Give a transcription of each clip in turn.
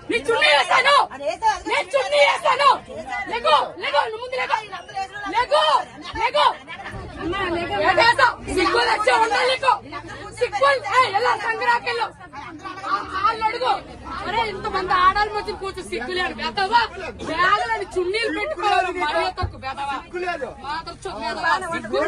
నీ చున్నీ వేస్తాను, నేను చున్నీ వేస్తాను. లేకు లేకు ముందు లేకు లేకు లేకు సిగ్గు వచ్చే ఉండాలి. నీకు సిగ్గు ఎలా సంగ్రాకెళ్ళు వాళ్ళు అడుగు. అరే ఇంతమంది ఆడాలి వచ్చి కూర్చో సిగ్గులేడు బెదవా. బ్యాగులని చున్నీలు పెట్టుకోవాలి మరో తక్కువ బెదవా మాత్రం సిగ్గు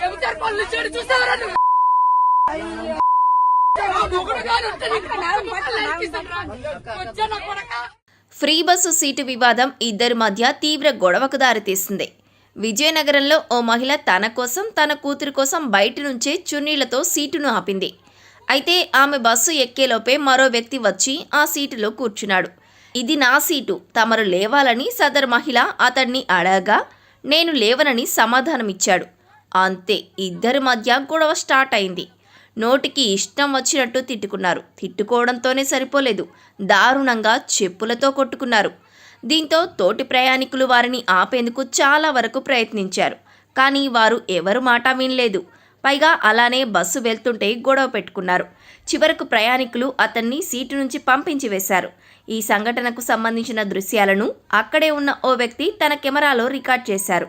చెబుతారు పళ్ళు చెడు చూస్తావరా నువ్వు. ఫ్రీ బస్సు సీటు వివాదం ఇద్దరి మధ్య తీవ్ర గొడవకు దారితీసింది. విజయనగరంలో ఓ మహిళ తన కోసం తన కూతురు కోసం బయట నుంచే చున్నీలతో సీటును ఆపింది. అయితే ఆమె బస్సు ఎక్కేలోపే మరో వ్యక్తి వచ్చి ఆ సీటులో కూర్చున్నాడు. ఇది నా సీటు, తమరు లేవాలని సదరు మహిళ అతన్ని అడగగా నేను లేవనని సమాధానమిచ్చాడు. అంతే, ఇద్దరి మధ్య గొడవ స్టార్ట్ అయింది. నోటికి ఇష్టం వచ్చినట్టు తిట్టుకున్నారు. తిట్టుకోవడంతోనే సరిపోలేదు, దారుణంగా చెప్పులతో కొట్టుకున్నారు. దీంతో తోటి ప్రయాణికులు వారిని ఆపేందుకు చాలా వరకు ప్రయత్నించారు. కానీ వారు ఎవరు మాట వినలేదు. పైగా అలానే బస్సు వెళ్తుంటే గొడవ పెట్టుకున్నారు. చివరకు ప్రయాణికులు అతన్ని సీటు నుంచి పంపించి వేశారు. ఈ సంఘటనకు సంబంధించిన దృశ్యాలను అక్కడే ఉన్న ఓ వ్యక్తి తన కెమెరాలో రికార్డ్ చేశారు.